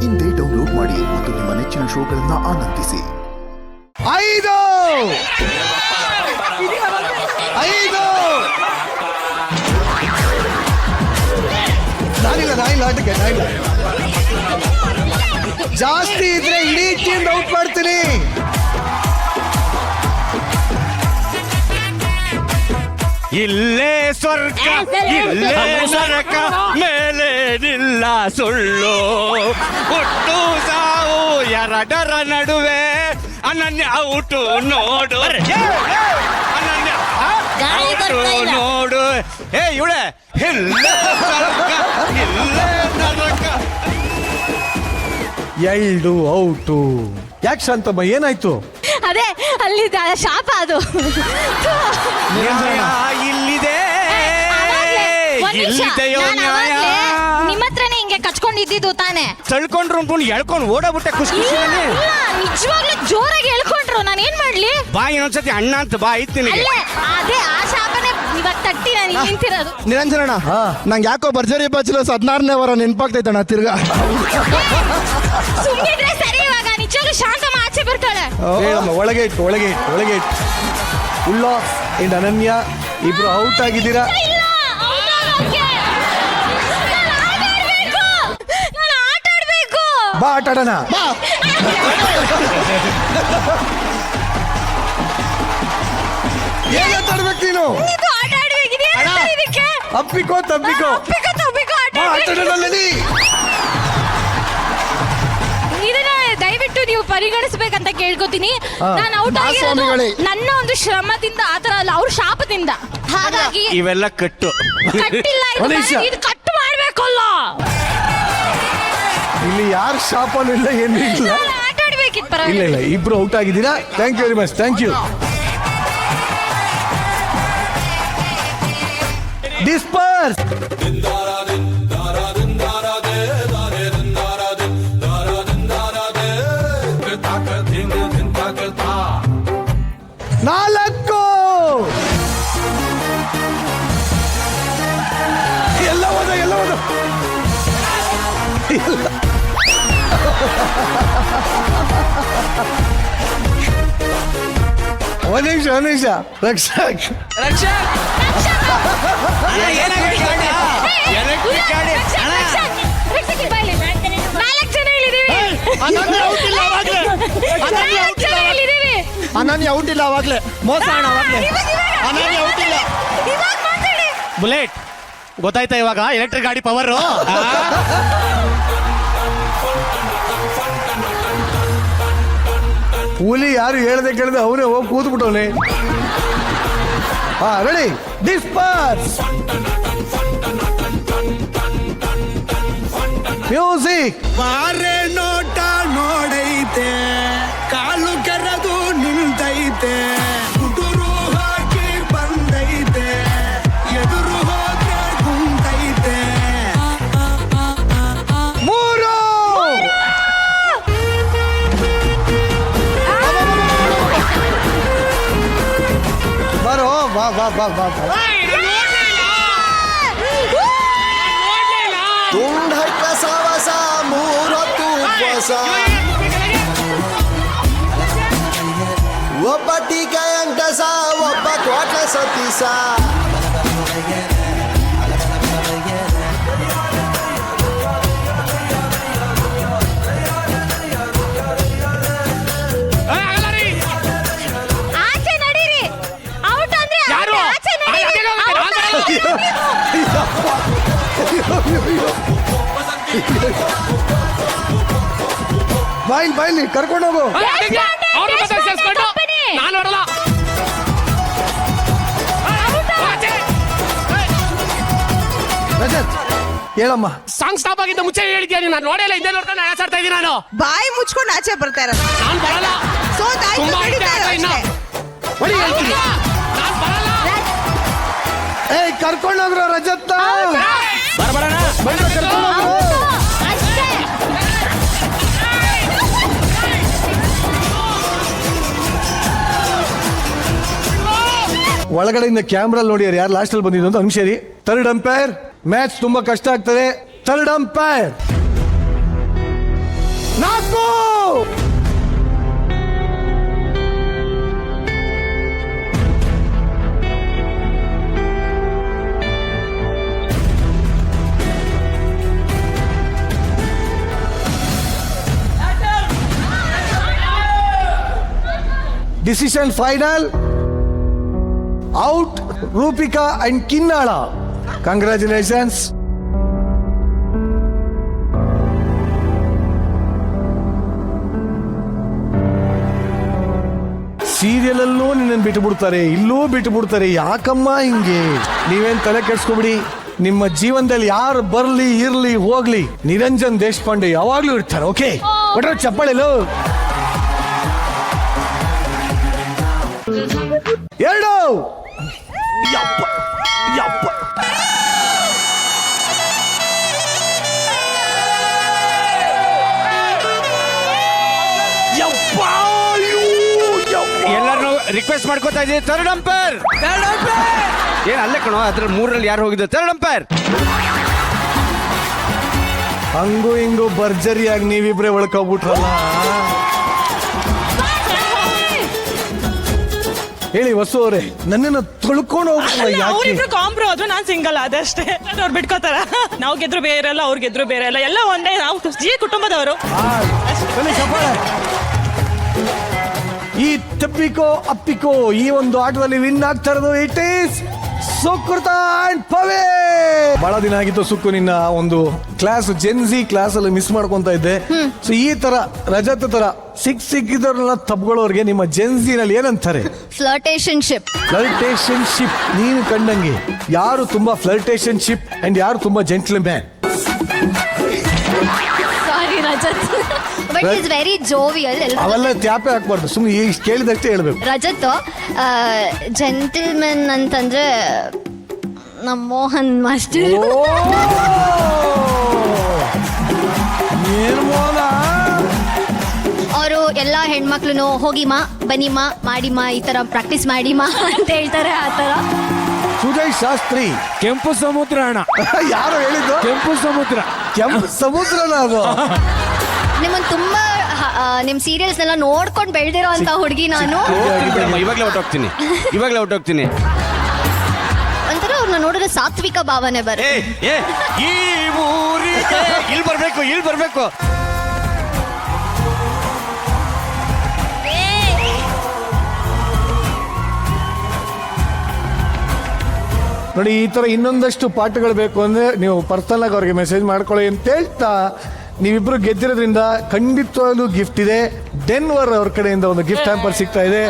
ಇಂದೇ ಡೌನ್ಲೋಡ್ ಮಾಡಿ ಮತ್ತು ನಿಮ್ಮ ನೆಚ್ಚಿನ ಶೋಗಳನ್ನ ಆನಂದಿಸಿ. 5 ನಾನಿಲ್ಲ ಆಟಕ್ಕೆ ಜಾಸ್ತಿ ಇದ್ರೆ ಇಡೀ ಟೀಮ್ ಔಟ್ ಮಾಡ್ತೀನಿ. ಇಲ್ಲೇ ಸ್ವರ್ಗ ಇಲ್ಲೇ ನರಕ ಮೇಲೇನಿಲ್ಲ ಸುಳ್ಳು ಹುಟ್ಟು ಸಾವು ಎರಡರ ನಡುವೆ ಅನನ್ಯ ಔಟು ನೋಡು ಅನನ್ಯ ಔಟು ನೋಡು. ಇವಳೆ ಇಲ್ಲೇ ಸ್ವರ್ಗ ಇಲ್ಲೇ ನರಕ. 2 ಔಟು. ಯಾಕೆ ಶಾಂತಮ್ಮ ಏನಾಯ್ತು? ಅದೇ ಅಲ್ಲಿ ಶಾಪ ಅದು. ಇಲ್ಲಿದೆ ಇಲ್ಲಿದೆಯೋ ನ್ಯಾಯ. ನಿಮ್ಮ ಹತ್ರನೇ ಹಿಂಗೆ ಕಚ್ಕೊಂಡಿದ್ದು ತಾನೆ. ತಳ್ಕೊಂಡ್ರು ಅನ್ಕೊಂಡು ಎಳ್ಕೊಂಡು ಓಡಾಬಿಟ್ಟೆ ಖುಷಿ ನಿಜವಾಗ್ಲೂ ಜೋರಾಗಿ ಎಳ್ಕೊಂಡ್ರು. ನಾನು ಏನ್ ಮಾಡ್ಲಿ? ಬಾ ಇನ್ನೊಂದ್ಸತಿ ಅಣ್ಣ ಅಂತ ಬಾ ಐತೀನಿ. ಅದೇ ಆ ಶಾಪನೇ ಇವಾಗ ತಟ್ಟಿ ನಾನು ನಿಂತಿರೋದು. ನಿರಂಜನಣ್ಣ ನಂಗೆ ಯಾಕೋ ಭರ್ಜರಿ ಬ್ಯಾಚುಲರ್ಸ್ 16ನೇ ವಾರ ನೆನಪಾಗ್ತೈತಣ್ಣ ತಿರ್ಗಾ. ಸುಮ್ಮನಿದ್ರೆ ಸರಿ. ಇವಾಗ ನಿಜವಾಗ್ಲೂ ಶಾಂತಮ್ಮ ಆಚೆ ಬರ್ತಾಳೆ. ಹೇಳಮ್ಮ, ಒಳಗೆ ಇಟ್ಟು ಉಲ್ಲಾಸ್ ಅಂಡ್ ಅನನ್ಯ ಇಬ್ರು ಔಟ್ ಆಗಿದ್ದೀರಾ. ಬಾ ಆಟ ಆಡೋಣ. ಏನ್ ಆಟ ಆಡ್ಬೇಕು ನೀನು? ಅಪ್ಪಿಕೋ ತಪ್ಪಿಕೋ ಇದನ್ನ ದಯವಿಟ್ಟು ನೀವು ಪರಿಗಣಿಸ್ಬೇಕಂತ ಕೇಳ್ಕೊತೀನಿ. ನಾನು ಔಟ್ ಆಗಿರೋದು ನನ್ನ ಒಂದು ಶ್ರಮದಿಂದ, ಆತರ ಅಲ್ಲ, ಅವ್ರ ಶಾಪದಿಂದ. ಹಾಗಾಗಿ ಇವೆಲ್ಲ ಕಟ್ಟು ಕಟ್ಟಿಲ್ಲ, ಇದು ಕಟ್ಟು ಮಾಡ್ಬೇಕಲ್ಲ. ಇಲ್ಲಿ ಯಾರು ಶಾಪನೂ ಇಲ್ಲ, ಏನು ಇಲ್ಲ. ಆಟ ಆಡ್ಬೇಕಿತ್ತು. ಇಲ್ಲ ಇಬ್ರು ಔಟ್ ಆಗಿದ್ದೀರಾ. Thank you very much. Thank you. Disperse. ನಾಲ್ಕು. ಎಲ್ಲ ಹೋದ ಒಂದು ನಿಮಿಷ ರಕ್ಷಕ್ ಅನನ್ಯ ಔಟ್ ಇಲ್ಲ ಅವಾಗ್ಲೇ. ಮೋಸ ಅಣ್ಣ ಅವಾಗ್ಲೇ ಅನನ್ಯ ಔಟ್ ಇಲ್ಲ. ಬುಲೆಟ್ ಗೊತ್ತಾಯ್ತಾ ಇವಾಗ ಎಲೆಕ್ಟ್ರಿಕ್ ಗಾಡಿ ಪವರ್. ಹುಲಿ ಯಾರು ಹೇಳ್ದೆ ಕೇಳಿದೆ ಅವನೇ ಹೋಗಿ ಕೂತ್ಬಿಟ್ಟವನೆ. ರೆಡಿ. ಡಿಸ್ಪರ್ಸ್. ಮ್ಯೂಸಿಕ್. ಬಾರೆ ನೋಟ ನೋಡೈತೆ, ಕಾಲು ಕೆರೆದು ನಿಲ್ತೈತೆ, ಕುಟುರು ಹಾಕಿ ಬಂದೈತೆ, ಎದುರು ಹೋದ್ರೆ ಕುಂತೈತೆ. 3. ಬರೋ ಬಾ. ತುಂಡ ಕಸವಸ 3 ಹೊತ್ತು ಉಪವಾಸ, ಒಬ್ಬ ಟೀಕೆ ಅಂಕಸ, ಒಬ್ಬ ಕೋಟ ಸತೀಸ. ಆಚೆ ನಡೀರಿ. ಔಟ್ ಅಂದ್ರೆ ಆಚೆ ನಡೀರಿ. ಬಾಯ್ಲಿ ಕರ್ಕೊಂಡು ಹೋಗು. ರಜತ್ ಹೇಳಮ್ಮ. ಸಾಂಗ್ ಸ್ಟಾಪ್ ಆಗಿದ್ದ ಮುಂಚೆ ಹೇಳಿದ್ಯಾ ನೀನು? ನಾನು ನೋಡಿಲ್ಲ, ಹಿಂದೆ ನೋಡ್ಕೊಂಡು ಆಡ್ತಾ ಇದ್ದೀನಿ ನಾನು. ಬಾಯಿ ಮುಚ್ಕೊಂಡು ಆಚೆ ಬರ್ತಾ ಇರೋದು. ನಾನು ಬರಲ್ಲ. ತುಂಬಾ ಐತೆ ಆಟ ಇನ್ನು. ಹೊಡಿ ಹೇಳ್ತೀನಿ. ನಾನು ಬರಲ್ಲ. ಕರ್ಕೊಂಡೋಗ್ರು ರಜತ್. ಬರಬರೋಣ. ಒಳಗಡೆಯಿಂದ ಕ್ಯಾಮ್ರಾ ನೋಡಿ ಯಾರು ಲಾಸ್ಟ್ ಅಲ್ಲಿ ಬಂದಿದ್ದು ಅಂತ ಅನ್ಸೇರಿ. ಥರ್ಡ್ ಅಂಪೈರ್ ಮ್ಯಾಚ್ ತುಂಬಾ ಕಷ್ಟ ಆಗ್ತದೆ. ಥರ್ಡ್ ಅಂಪೈರ್ ಹೋಗು. Decision final. Out Rupika and Kinnala. Congratulations. Serial ಅಲ್ಲೂ ನಿನ್ನನ್ನು ಬಿಟ್ಟು ಬಿಡ್ತಾರೆ, ಇಲ್ಲೂ ಬಿಟ್ಟು ಬಿಡ್ತಾರೆ. ಯಾಕಮ್ಮ ಹಿಂಗೆ? ನೀವೇನ್ ತಲೆ ಕೆಡ್ಸ್ಕೊಬಿಡಿ. ನಿಮ್ಮ ಜೀವನದಲ್ಲಿ ಯಾರು ಬರ್ಲಿ ಇರ್ಲಿ ಹೋಗ್ಲಿ, ನಿರಂಜನ್ ದೇಶಪಾಂಡೆ ಯಾವಾಗ್ಲೂ ಇರ್ತಾರೆ. ಓಕೆ, ಬಟ್ರೆ ಚಪ್ಪಾಳೆಲು. 2 ಯಪ್ಪ ಯಪ್ಪ. ಎಲ್ಲರನ್ನು ರಿಕ್ವೆಸ್ಟ್ ಮಾಡ್ಕೋತಾ ಇದ್ದೀವಿ, ಥರ್ಡ್ ಅಂಪೈರ್. ಏನ್ ಅಲ್ಲೇ ಕಣೋ, ಅದ್ರಲ್ಲಿ 3ರಲ್ಲಿ ಯಾರು ಹೋಗಿದ್ದು? Third umpire. ಹಂಗೂ ಹಿಂಗೂ ಭರ್ಜರಿಯಾಗಿ ನೀವಿಬ್ರೆ ಒಳ್ಕೊಬಿಟ್ರಲ್ಲ. ಹೇಳಿ ವಸು ಅವರೇ, ನನ್ನನ್ನು ತೊಳ್ಕೊಂಡು ಹೋಗ್ಬಿಟ್ರಲ್ಲ ಯಾಕೆ? ಅವ್ರಿಬ್ರು ಕಾಂಬ್ರೋ ಆದ್ರು ನಾನ್ ಸಿಂಗಲ್ ಅದಷ್ಟೇ. ಅವ್ರು ಬಿಟ್ಕೋತಾರ. ನಾವು ಗೆದ್ರು ಬೇರೆ ಅಲ್ಲ, ಅವ್ರು ಗೆದ್ರು ಬೇರೆ ಅಲ್ಲ, ಎಲ್ಲ ಒಂದೇ. ನಾವು ಕುಟುಂಬದವರು. ಈ ತಪ್ಪಿಕೋ ಅಪ್ಪಿಕೋ ಈ ಒಂದು ಆಟದಲ್ಲಿ ವಿನ್ ಆಗ್ತಾ ಇರೋದು ಇಟ್ ಈಸ್ ಸುಕೃತ ಅಂಡ್ ಪವೇ. ಬಹಳ ದಿನ ಆಗಿತ್ತು ಸುಕ್ಕು, ನಿನ್ನ ಒಂದು ಕ್ಲಾಸ್ ಜೆನ್ಸಿ ಕ್ಲಾಸ್ ಅಲ್ಲಿ ಮಿಸ್ ಮಾಡ್ಕೊಂತ ಇದ್ದೆ. ಸೊ ಈ ತರ ರಜತ್ ತರ ಸಿಕ್ಕಿದ್ರನ್ನ ತಪ್ಕೊಳ್ಳೋರ್ಗೆ ನಿಮ್ಮ ಜೆನ್ಸಿನಲ್ಲಿ ಏನಂತಾರೆ? ಫ್ಲರ್ಟೇಷನ್ಶಿಪ್. ಫ್ಲರ್ಟೇಷನ್ಶಿಪ್. ನೀನು ಕಂಡಂಗೆ ಯಾರು ತುಂಬಾ ಫ್ಲರ್ಟೇಷನ್ಶಿಪ್ ಅಂಡ್ ಯಾರು ತುಂಬಾ gentleman? Sorry Rajat, but is very jovial. ಅವೆಲ್ಲ ತ್ಯಾಪೆ ಹಾಕ್ಬಾರ್ದು, ಸುಮ್ಮನೆ ಇಷ್ಟು ಕೇಳಿದಷ್ಟೇ ಹೇಳ್ಬೇಕು. ರಜತ್ ಜೆಂಟಲ್ಮೆನ್ ಅಂತಂದ್ರೆ ನಮ್ಮ ಮೋಹನ್ ಮಾಸ್ಟರ್. ಏನು ಮೋನ? ಅವರು ಎಲ್ಲ ಹೆಣ್ಮಕ್ಳು ಹೋಗಿಮಾ ಬನ್ನಿಮಾ ಮಾಡಿಮಾ ಈ ತರ ಪ್ರಾಕ್ಟೀಸ್ ಮಾಡಿಮಾ ಅಂತ ಹೇಳ್ತಾರೆ. ಆ ತರ ಸುಜಯ್ ಶಾಸ್ತ್ರಿ. ಕೆಂಪು ಸಮುದ್ರ ಅಣ್ಣ. ಯಾರು ಹೇಳಿದ್ದು? ಕೆಂಪು ಸಮುದ್ರ. ಕೆಂಪು ಸಮುದ್ರನ ಅದು. ನಿಮ್ಮನ್ ತುಂಬಾ ನಿಮ್ ಸೀರಿಯಲ್ಸ್ ಎಲ್ಲ ನೋಡ್ಕೊಂಡು ಬೆಳ್ದಿರೋ ಅಂತ ಹುಡುಗಿ ನಾನು. ಇವಾಗ್ಲೇ ಹೊಟ್ಟೋಗ್ತೀನಿ. ಒಂಥರ ಅವ್ರನ್ನ ನೋಡಿದ್ರೆ ಸಾತ್ವಿಕ ಭಾವನೆ ಬರುತ್ತೆ. ಈ ಊರಿಗೆ ಇಲ್ಲಿ ಬರ್ಬೇಕು. ನೋಡಿ, ಈ ತರ ಇನ್ನೊಂದಷ್ಟು ಪಾಠಗಳು ಬೇಕು ಅಂದ್ರೆ ನೀವು ಪರ್ಸನಲ್ ಆಗಿ ಅವ್ರಿಗೆ ಮೆಸೇಜ್ ಮಾಡ್ಕೊಳ್ಳಿ ಅಂತ ಹೇಳ್ತಾ, ನೀವಿಬ್ರು ಗೆದ್ದಿರೋದ್ರಿಂದ ಖಂಡಿತವಾಗ್ಲೂ ಗಿಫ್ಟ್ ಇದೆ. ಡೆನ್ವರ್ ಅವ್ರ ಕಡೆಯಿಂದ ಒಂದು ಗಿಫ್ಟ್ ಹ್ಯಾಂಪರ್ ಸಿಗ್ತಾ ಇದೆ.